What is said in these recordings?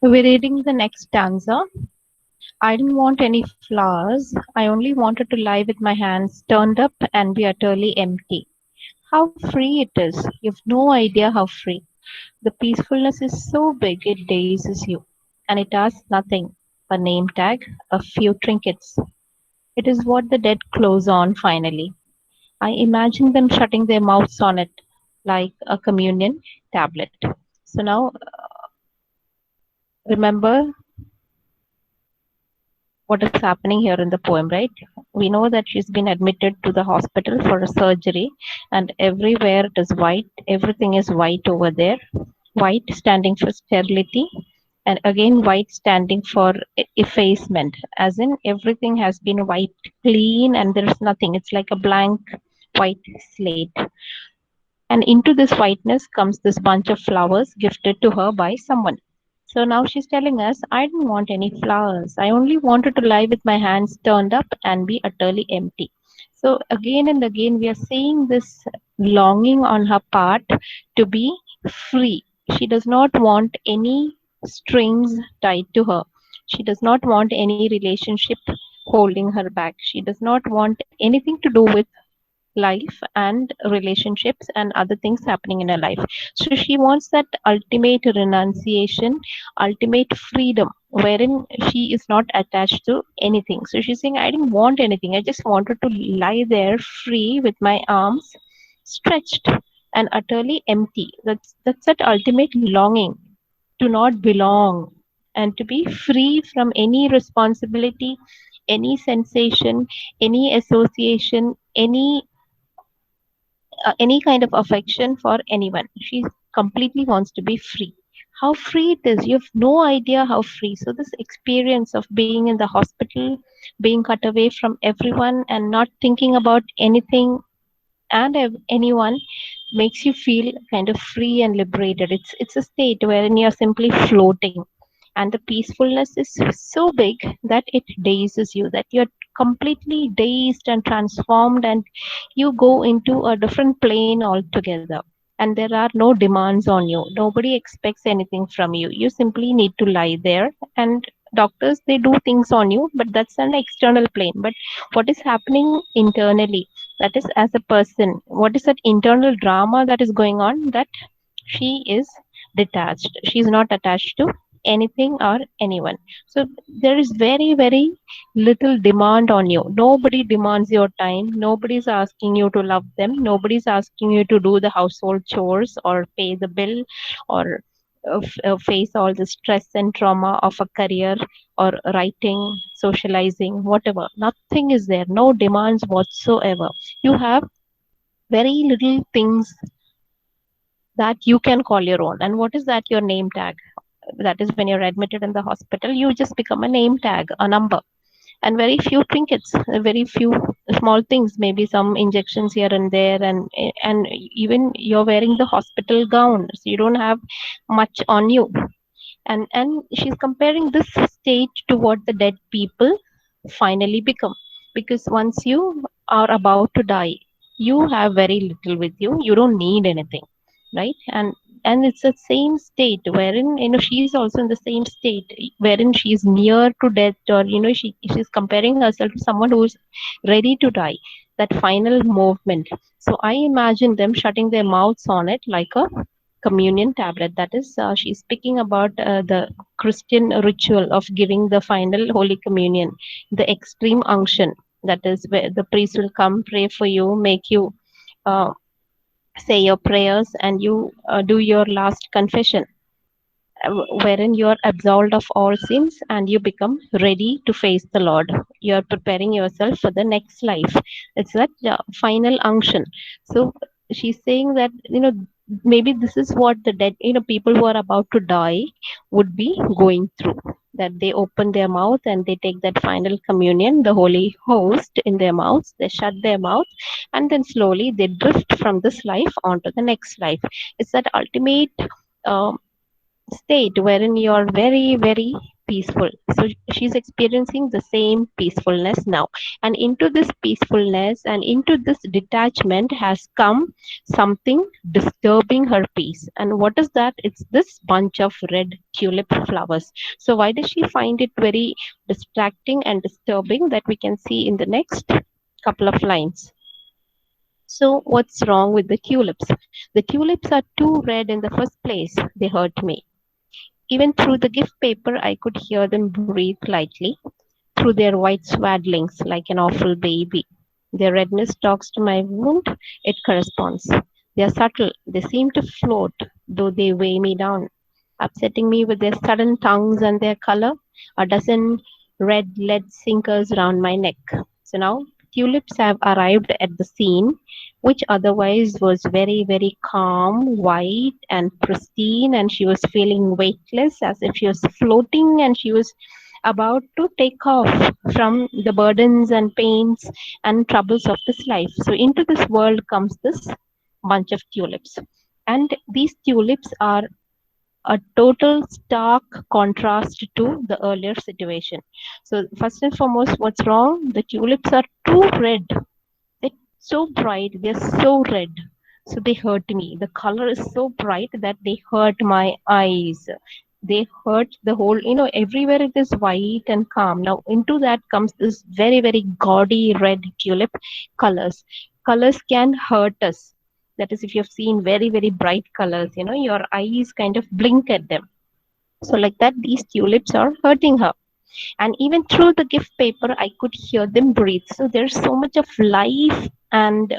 We're reading the next stanza. I didn't want any flowers. I only wanted to lie with my hands turned up and be utterly empty. How free it is. You've no idea how free. The peacefulness is so big it dazes you. And it asks nothing. A name tag, a few trinkets. It is what the dead close on finally. I imagine them shutting their mouths on it like a communion tablet. So now remember what is happening here in the poem, right? We know that she's been admitted to the hospital for a surgery, and everywhere it is white. Everything is white over there. White standing for sterility, and again white standing for effacement, as in everything has been wiped clean and there is nothing. It's like a blank white slate. And into this whiteness comes this bunch of flowers gifted to her by someone. So now she's telling us, I didn't want any flowers. I only wanted to lie with my hands turned up and be utterly empty. So again and again, we are seeing this longing on her part to be free. She does not want any strings tied to her. She does not want any relationship holding her back. She does not want anything to do with life and relationships and other things happening in her life. So she wants that ultimate renunciation, ultimate freedom, wherein she is not attached to anything. So she's saying, I didn't want anything. I just wanted to lie there free with my arms stretched and utterly empty. That's that ultimate longing to not belong and to be free from any responsibility, any sensation, any association, any kind of affection for anyone. She completely wants to be free. How free it is. You have no idea how free. So, this experience of being in the hospital, being cut away from everyone, and not thinking about anything and anyone makes you feel kind of free and liberated. It's a state wherein you're simply floating, and the peacefulness is so big that it dazes you, that you're completely dazed and transformed, and you go into a different plane altogether. And there are no demands on you. Nobody expects anything from you. You simply need to lie there, and doctors, they do things on you, but that's an external plane. But what is happening internally, that is as a person, what is that internal drama that is going on, that she is detached. She's not attached to anything or anyone. So there is very, very little demand on you. Nobody demands your time. Nobody's asking you to love them. Nobody's asking you to do the household chores or pay the bill or face all the stress and trauma of a career or writing, socializing, whatever. Nothing is there. No demands whatsoever. You have very little things that you can call your own. And what is that? Your name tag. That is when you're admitted in the hospital, you just become a name tag, a number, and very few trinkets, very few small things, maybe some injections here and there, and even you're wearing the hospital gown, so you don't have much on you. And she's comparing this stage to what the dead people finally become, because once you are about to die, you have very little with you. You don't need anything, right? And it's the same state wherein, she's also in the same state wherein she's near to death, or she's comparing herself to someone who's ready to die, that final movement. So I imagine them shutting their mouths on it like a communion tablet. That is, she's speaking about the Christian ritual of giving the final Holy Communion, the extreme unction. That is where the priest will come, pray for you, make you uh, say your prayers, and you do your last confession, wherein you are absolved of all sins and you become ready to face the Lord. You are preparing yourself for the next life. It's that final unction. So she's saying that, maybe this is what the dead, people who are about to die would be going through. That they open their mouth and they take that final communion, the Holy Host in their mouths, they shut their mouth, and then slowly they drift from this life onto the next life. It's that ultimate. Um, State wherein you are very, very peaceful. So she's experiencing the same peacefulness now. And into this peacefulness and into this detachment has come something disturbing her peace. And what is that? It's this bunch of red tulip flowers. So why does she find it very distracting and disturbing? That we can see in the next couple of lines. So what's wrong with the tulips? The tulips are too red in the first place. They hurt me. Even through the gift paper, I could hear them breathe lightly through their white swaddlings like an awful baby. Their redness talks to my wound, it corresponds. They are subtle, they seem to float, though they weigh me down, upsetting me with their sudden tongues and their color, a dozen red lead sinkers round my neck. So now tulips have arrived at the scene, which otherwise was very, very calm, white, and pristine, and she was feeling weightless as if she was floating and she was about to take off from the burdens and pains and troubles of this life. So into this world comes this bunch of tulips. And these tulips are a total stark contrast to the earlier situation. So first and foremost, what's wrong? The tulips are too red. They're so bright, they're so red. So they hurt me. The color is so bright that they hurt my eyes. They hurt the whole, everywhere it is white and calm. Now, into that comes this very, very gaudy red tulip colors. Colors can hurt us. That is, if you've seen very, very bright colors, your eyes kind of blink at them. So, like that, these tulips are hurting her. And even through the gift paper, I could hear them breathe. So there's so much of life and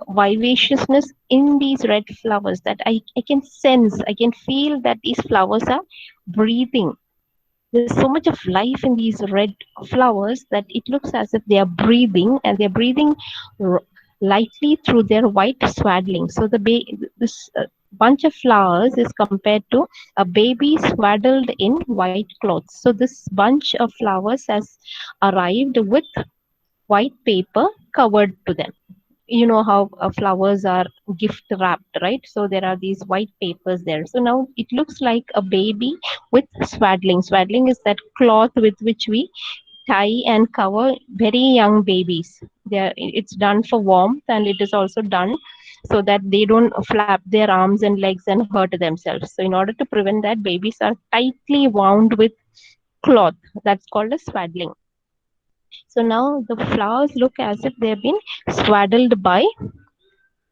vivaciousness in these red flowers that I can sense, I can feel that these flowers are breathing. There's so much of life in these red flowers that it looks as if they are breathing, and they're breathing lightly through their white swaddling. So this bunch of flowers is compared to a baby swaddled in white clothes. So this bunch of flowers has arrived with white paper covered to them. You know how flowers are gift wrapped, right? So there are these white papers there. So now it looks like a baby with swaddling. Swaddling is that cloth with which we tie and cover very young babies. It's done for warmth, and it is also done so that they don't flap their arms and legs and hurt themselves. So in order to prevent that, babies are tightly wound with cloth. That's called a swaddling. So now the flowers look as if they've been swaddled by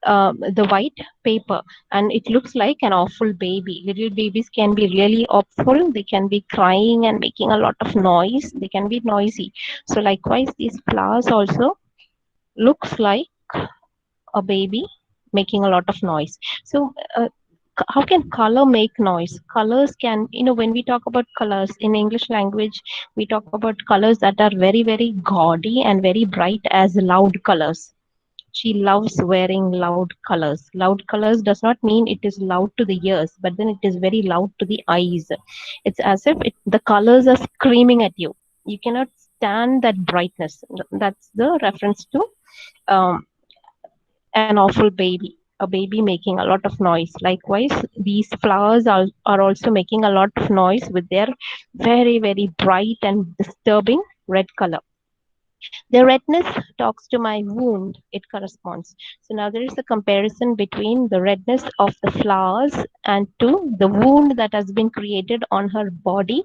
the white paper, and it looks like an awful baby. Little babies can be really awful. They can be crying and making a lot of noise. They can be noisy. So likewise, these flowers also looks like a baby making a lot of noise. So how can color make noise? Colors can, when we talk about colors in English language, we talk about colors that are very, very gaudy and very bright as loud colors. She loves wearing loud colors. Loud colors does not mean it is loud to the ears, but then it is very loud to the eyes. It's as if the colors are screaming at you. You cannot stand that brightness. That's the reference to um, an awful baby, a baby making a lot of noise. Likewise, these flowers are also making a lot of noise with their very, very bright and disturbing red color. The redness talks to my wound, it corresponds. So now there is a comparison between the redness of the flowers and to the wound that has been created on her body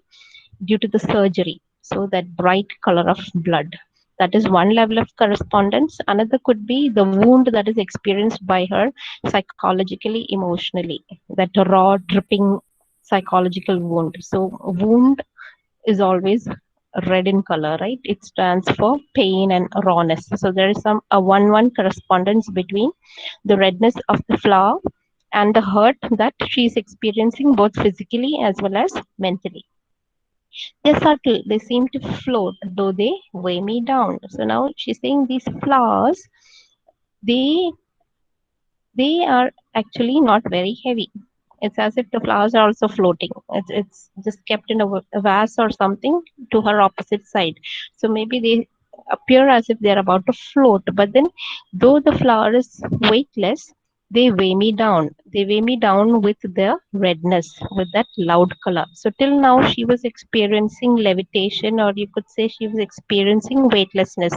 due to the surgery. So that bright color of blood. That is one level of correspondence. Another could be the wound that is experienced by her psychologically, emotionally. That raw, dripping psychological wound. So wound is always red in color, right? It stands for pain and rawness. So there is a 1-1 correspondence between the redness of the flower and the hurt that she is experiencing both physically as well as mentally. They're subtle, they seem to float, though they weigh me down. So now she's saying these flowers, they they are actually not very heavy. It's as if the flowers are also floating. It's just kept in a vase or something to her opposite side. So maybe they appear as if they're about to float. But then, though the flower is weightless, they weigh me down. They weigh me down with the redness, with that loud color. So till now, she was experiencing levitation, or you could say she was experiencing weightlessness,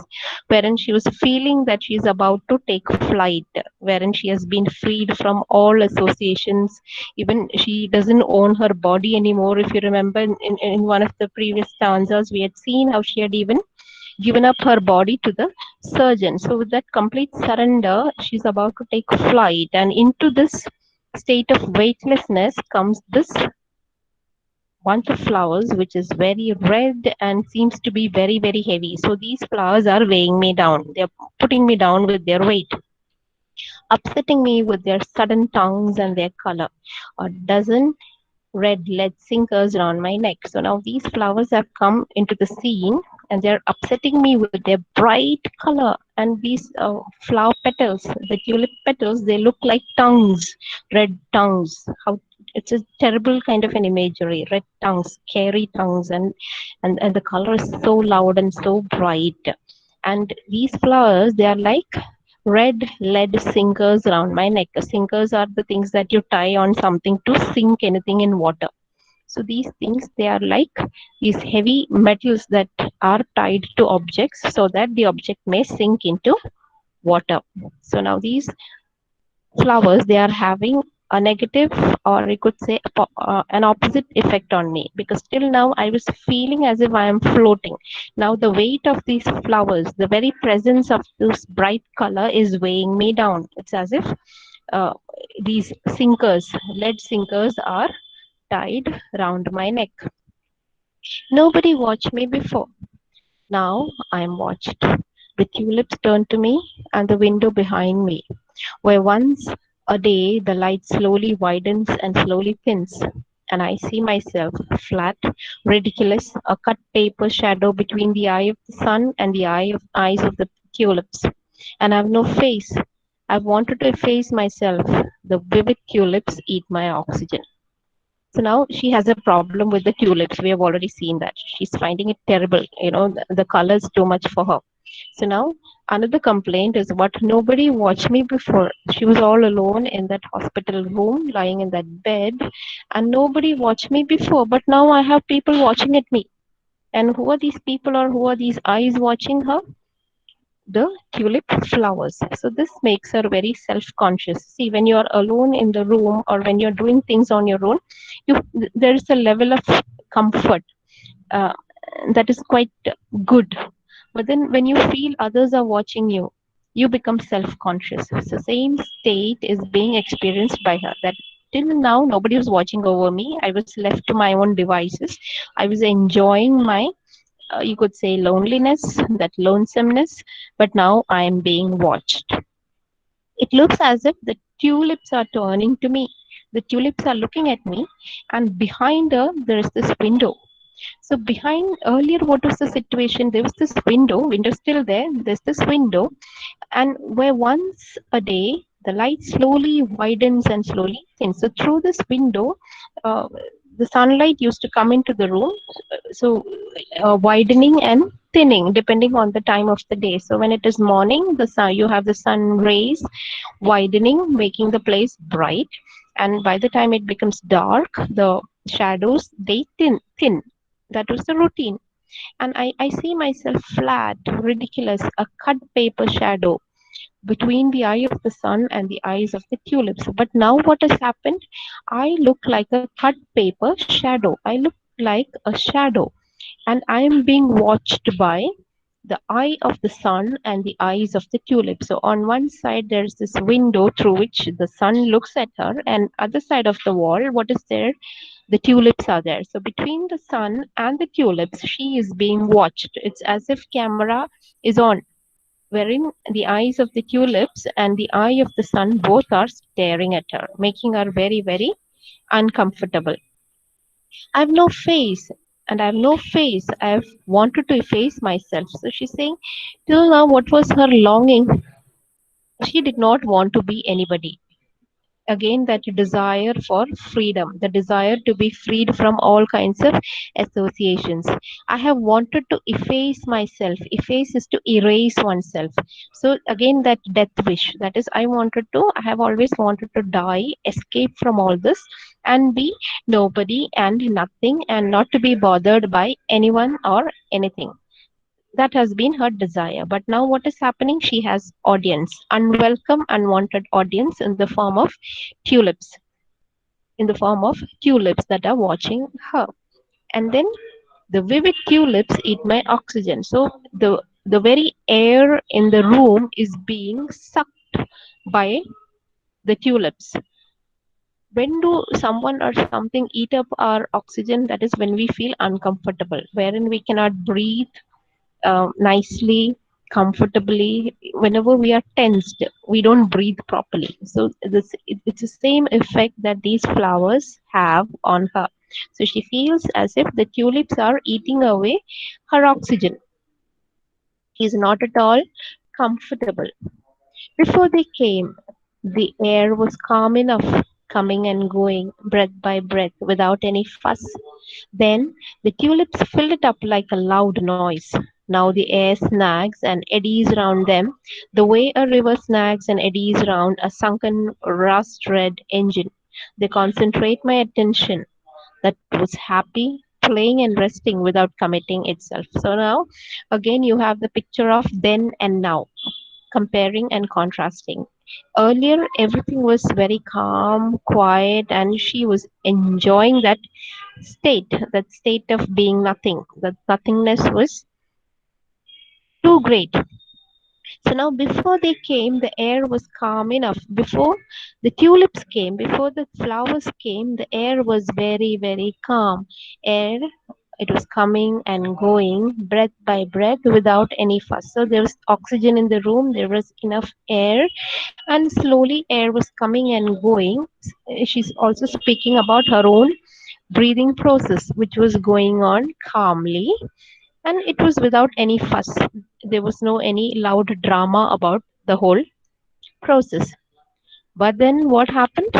wherein she was feeling that she is about to take flight, wherein she has been freed from all associations. Even she doesn't own her body anymore. If you remember, in one of the previous stanzas, we had seen how she had even given up her body to the surgeon. So, with that complete surrender, she's about to take flight, and into this state of weightlessness comes this bunch of flowers, which is very red and seems to be very, very heavy. So, these flowers are weighing me down, they're putting me down with their weight, upsetting me with their sudden tongues and their color. A dozen red lead sinkers around my neck. So now these flowers have come into the scene and they're upsetting me with their bright color. And these flower petals, the tulip petals, they look like tongues, red tongues. How it's a terrible kind of an imagery, red tongues, scary tongues, and the color is so loud and so bright. And these flowers, they are like red lead sinkers around my neck. Sinkers are the things that you tie on something to sink anything in water. So these things, they are like these heavy metals that are tied to objects so that the object may sink into water. So now these flowers, they are having a negative, or you could say an opposite effect on me, because till now I was feeling as if I am floating. Now the weight of these flowers, the very presence of this bright color is weighing me down. It's as if uh, these sinkers, lead sinkers, are tied round my neck. Nobody watched me before. Now I am watched. The tulips turn to me, and the window behind me, where once a day the light slowly widens and slowly thins, and I see myself flat, ridiculous, a cut paper shadow between the eye of the sun and the eyes of the tulips. And I have no face. I've wanted to efface myself. The vivid tulips eat my oxygen. So now she has a problem with the tulips. We have already seen that. She's finding it terrible. The color is too much for her. So now another complaint is what nobody watched me before. She was all alone in that hospital room, lying in that bed, and nobody watched me before. But now I have people watching at me. And who are these people, or who are these eyes watching her? The tulip flowers. So this makes her very self-conscious. See, when you're alone in the room or when you're doing things on your own, you there is a level of comfort uh, that is quite good. But then when you feel others are watching you, you become self-conscious. So same state is being experienced by her. That till now nobody was watching over me. I was left to my own devices. I was enjoying my you could say loneliness, that lonesomeness, but now I am being watched. It looks as if the tulips are turning to me. The tulips are looking at me, and behind her, there is this window. So, behind earlier, what was the situation? There was this window still there, there's this window, and where once a day the light slowly widens and slowly thins. So through this window, the sunlight used to come into the room, so widening and thinning depending on the time of the day. So when it is morning, the sun, you have the sun rays widening, making the place bright, and by the time it becomes dark, the shadows they thin. That was the routine. And I see myself flat, ridiculous, a cut paper shadow between the eye of the sun and the eyes of the tulips. But now what has happened? I look like a cut paper shadow. I look like a shadow, and I am being watched by the eye of the sun and the eyes of the tulip. So on one side there's this window through which the sun looks at her, and other side of the wall, what is there? The tulips are there. So between the sun and the tulips, she is being watched. It's as if camera is on, wherein the eyes of the tulips and the eye of the sun both are staring at her, making her very, very uncomfortable. I have no face, and I have no face. I have wanted to efface myself. So she's saying, till now, what was her longing? She did not want to be anybody. again that desire for freedom, the desire to be freed from all kinds of associations. I have wanted to efface myself. Efface is to erase oneself. So again, that death wish, that is, I have always wanted to die, escape from all this, and be nobody and nothing, and not to be bothered by anyone or anything. That has been her desire. But now what is happening? She has audience, unwelcome, unwanted audience in the form of tulips, that are watching her. And then the vivid tulips eat my oxygen. So the very air in the room is being sucked by the tulips. When do someone or something eat up our oxygen? That is when we feel uncomfortable, wherein we cannot breathe nicely, comfortably. Whenever we are tensed, we don't breathe properly. So it's the same effect that these flowers have on her. So she feels as if the tulips are eating away her oxygen. She's not at all comfortable. Before they came, the air was calm enough, coming and going, breath by breath, without any fuss. Then the tulips filled it up like a loud noise. Now the air snags and eddies round them, the way a river snags and eddies round a sunken rust red engine. They concentrate my attention, that was happy, playing and resting without committing itself. So now, again, you have the picture of then and now, comparing and contrasting. Earlier, everything was very calm, quiet, and she was enjoying that state of being nothing. That nothingness was too great. So now, before they came, the air was calm enough. Before the tulips came, before the flowers came, the air was very, very calm. Air, it was coming and going, breath by breath, without any fuss. So there was oxygen in the room, there was enough air, and slowly air was coming and going. She's also speaking about her own breathing process, which was going on calmly, and it was without any fuss. There was no any loud drama about the whole process. But then what happened?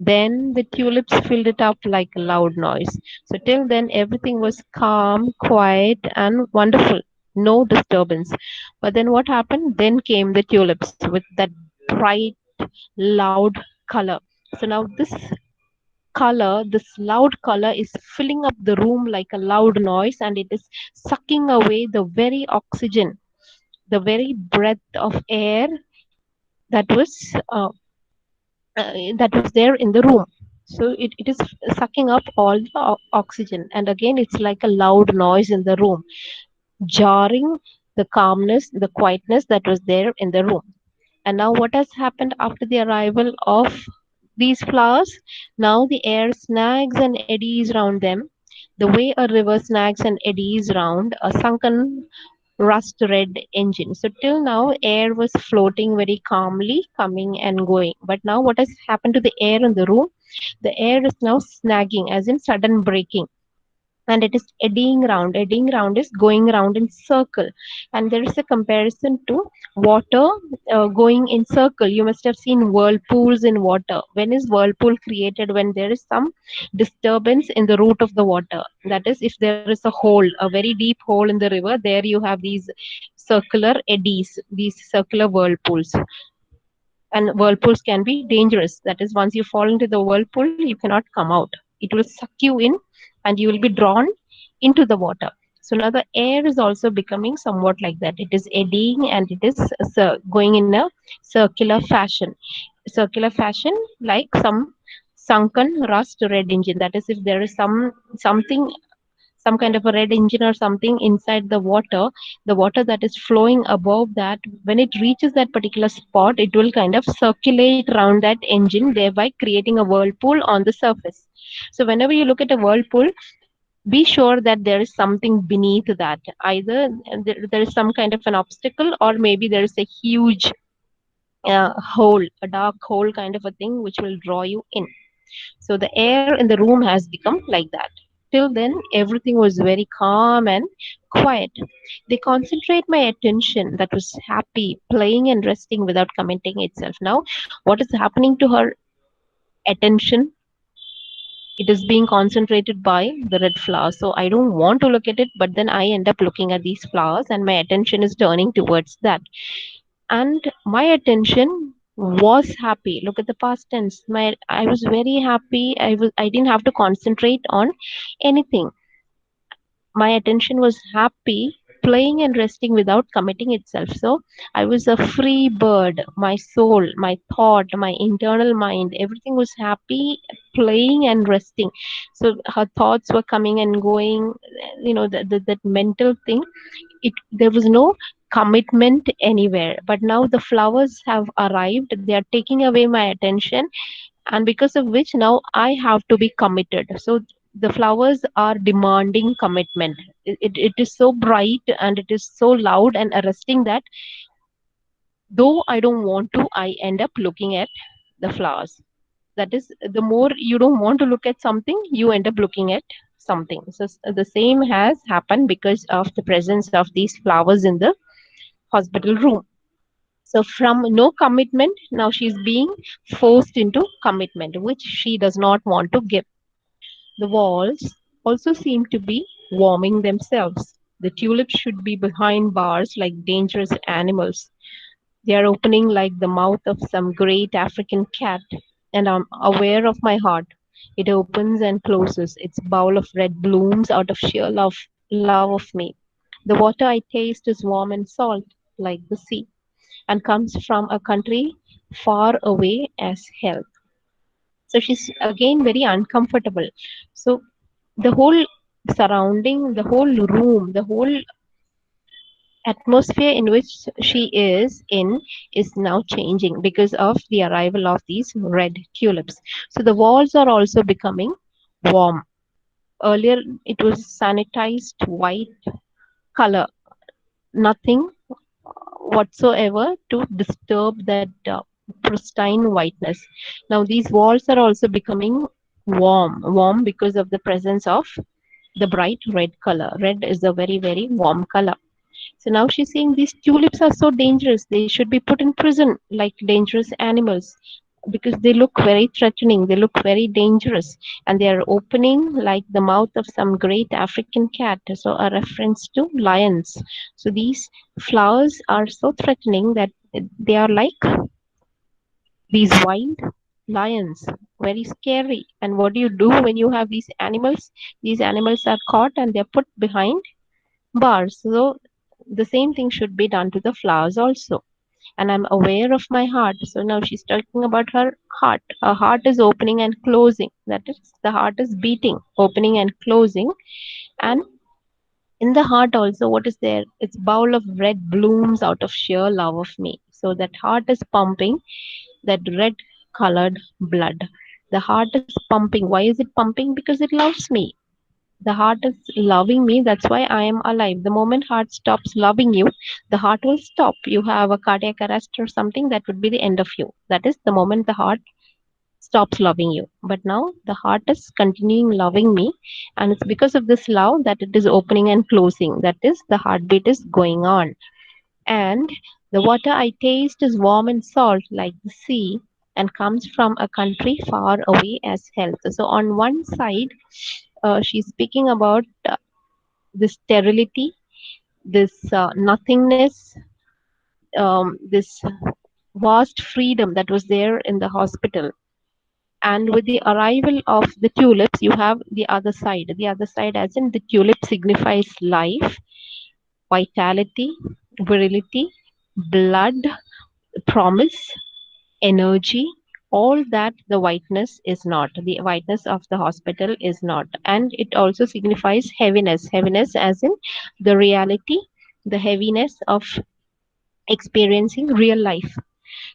Then the tulips filled it up like a loud noise. So till then everything was calm, quiet, and wonderful. No disturbance. But then what happened? Then came the tulips with that bright, loud color. So now this loud color is filling up the room like a loud noise, and it is sucking away the very oxygen, the very breath of air that was uh, that was there in the room. So it is sucking up all the oxygen, and again it's like a loud noise in the room, jarring the calmness, the quietness that was there in the room. And now, what has happened after the arrival of these flowers? Now the air snags and eddies round them, the way a river snags and eddies round a sunken rust red engine. So, till now, air was floating very calmly, coming and going. But now, what has happened to the air in the room? The air is now snagging, as in sudden breaking, and it is eddying round. Eddying round is going round in circle, and there is a comparison to water going in circle. You must have seen whirlpools in water. When is whirlpool created? When there is some disturbance in the root of the water. That is, if there is a hole, a very deep hole in the river, there you have these circular eddies, these circular whirlpools. And whirlpools can be dangerous. That is, once you fall into the whirlpool, you cannot come out. It will suck you in, and you will be drawn into the water. So now the air is also becoming somewhat like that. It is eddying, and it is going in a circular fashion. Circular fashion, like some sunken rust red engine. That is, if there is something, some kind of a red engine or something inside the water that is flowing above that, when it reaches that particular spot, it will kind of circulate around that engine, thereby creating a whirlpool on the surface. So whenever you look at a whirlpool, be sure that there is something beneath that. Either there is some kind of an obstacle, or maybe there is a huge hole, a dark hole kind of a thing, which will draw you in. So the air in the room has become like that. Till then, everything was very calm and quiet. They concentrate my attention, that was happy, playing and resting without committing itself. Now, what is happening to her? attention, it is being concentrated by the red flowers. So I don't want to look at it, but then I end up looking at these flowers and my attention is turning towards that. And my attention was happy. Look at the past tense. I was very happy. I didn't have to concentrate on anything. My attention was happy, playing and resting without committing itself. So I was a free bird. My soul, my thought, my internal mind, everything was happy, playing and resting. So her thoughts were coming and going, that mental thing. There was no commitment anywhere. But now the flowers have arrived. They are taking away my attention, and because of which now I have to be committed. So the flowers are demanding commitment. It is so bright and it is so loud and arresting that though I don't want to, I end up looking at the flowers. That is, the more you don't want to look at something, you end up looking at something. So the same has happened because of the presence of these flowers in the hospital room. So from no commitment, now she's being forced into commitment, which she does not want to give. The walls also seem to be warming themselves. The tulips should be behind bars like dangerous animals. They are opening like the mouth of some great African cat, and I'm aware of my heart. It opens and closes, its bowl of red blooms out of sheer love of me. The water I taste is warm and salt, like the sea, and comes from a country far away as hell. So she's again very uncomfortable. So the whole surrounding, the whole room, the whole atmosphere in which she is in is now changing because of the arrival of these red tulips. So the walls are also becoming warm. Earlier it was sanitized white color, nothing whatsoever to disturb that pristine whiteness. Now these walls are also becoming warm because of the presence of the bright red color. Red is a very, very warm color. So now she's saying these tulips are so dangerous. They should be put in prison like dangerous animals because they look very threatening. They look very dangerous. And they are opening like the mouth of some great African cat. So a reference to lions. So these flowers are so threatening that they are like these wild lions, very scary. And what do you do when you have these animals? These animals are caught and they're put behind bars. So the same thing should be done to the flowers also. And I'm aware of my heart. So now she's talking about her heart. Her heart is opening and closing. That is, the heart is beating, opening and closing. And in the heart also, what is there? It's bowl of red blooms out of sheer love of me. So that heart is pumping that red colored blood. The heart is pumping. Why is it pumping? Because it loves me. The heart is loving me. That's why I am alive. The moment heart stops loving you, the heart will stop. You have a cardiac arrest or something, that would be the end of you. That is the moment the heart stops loving you. But now the heart is continuing loving me, and it's because of this love that it is opening and closing. That is, the heartbeat is going on. And the water I taste is warm and salt like the sea, and comes from a country far away as health. So on one side, she's speaking about this sterility, this nothingness, this vast freedom that was there in the hospital. And with the arrival of the tulips, you have the other side. The other side, as in the tulip, signifies life, vitality, virility, blood, promise, energy, all that the whiteness is not. The whiteness of the hospital is not. And it also signifies heaviness. Heaviness, as in the reality, the heaviness of experiencing real life.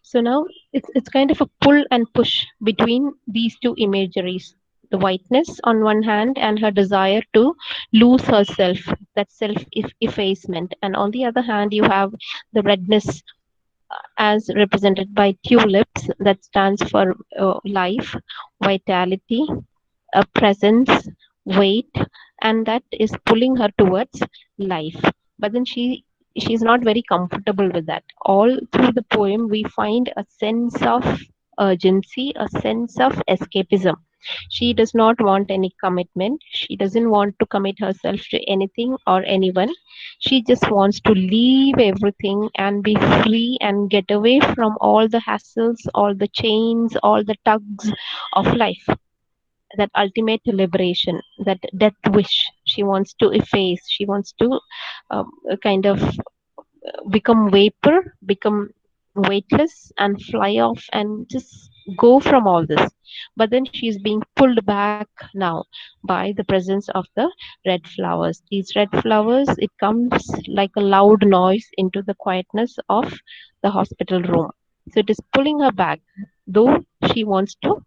So now it's kind of a pull and push between these two imageries. The whiteness on one hand and her desire to lose herself, that self effacement. And on the other hand, you have the redness as represented by tulips that stands for life, vitality, presence, weight, and that is pulling her towards life. But then she's not very comfortable with that. All through the poem, we find a sense of urgency, a sense of escapism. She does not want any commitment. She doesn't want to commit herself to anything or anyone. She just wants to leave everything and be free and get away from all the hassles, all the chains, all the tugs of life. That ultimate liberation, that death wish she wants to efface. She wants to kind of become vapor, become weightless, and fly off and just go from all this. But then she's being pulled back now by the presence of the red flowers. These red flowers, it comes like a loud noise into the quietness of the hospital room. So it is pulling her back, though she wants to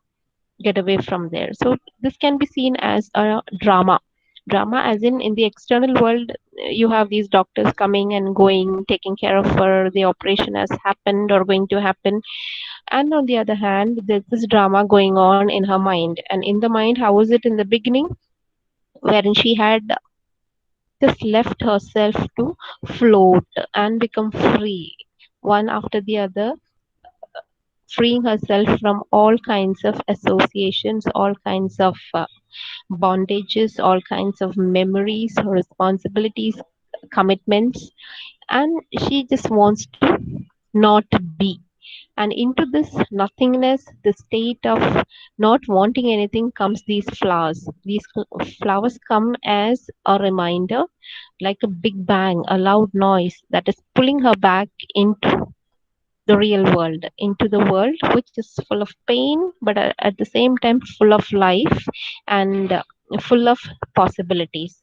get away from there. So this can be seen as a drama. Drama, as in the external world, you have these doctors coming and going, taking care of her. The operation has happened or going to happen, and on the other hand, there's this drama going on in her mind. And in the mind, how was it in the beginning, wherein she had just left herself to float and become free, one after the other, freeing herself from all kinds of associations, all kinds of bondages, all kinds of memories, responsibilities, commitments, and she just wants to not be. And into this nothingness, the state of not wanting anything, comes these flowers. These flowers come as a reminder, like a big bang, a loud noise that is pulling her back into the real world, into the world which is full of pain, but at the same time full of life and full of possibilities.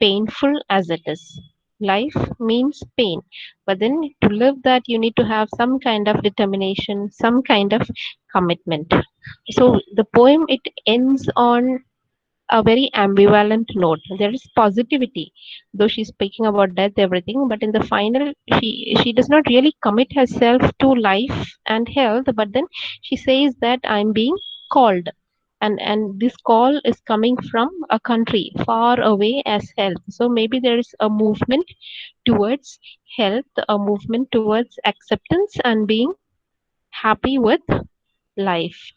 Painful as it is. Life means pain, but then to live that, you need to have some kind of determination, some kind of commitment. So the poem, it ends on a very ambivalent note. There is positivity, though she's speaking about death, everything, but in the final, she does not really commit herself to life and health. But then she says that I'm being called, and this call is coming from a country far away as health. So maybe there is a movement towards health, a movement towards acceptance and being happy with life.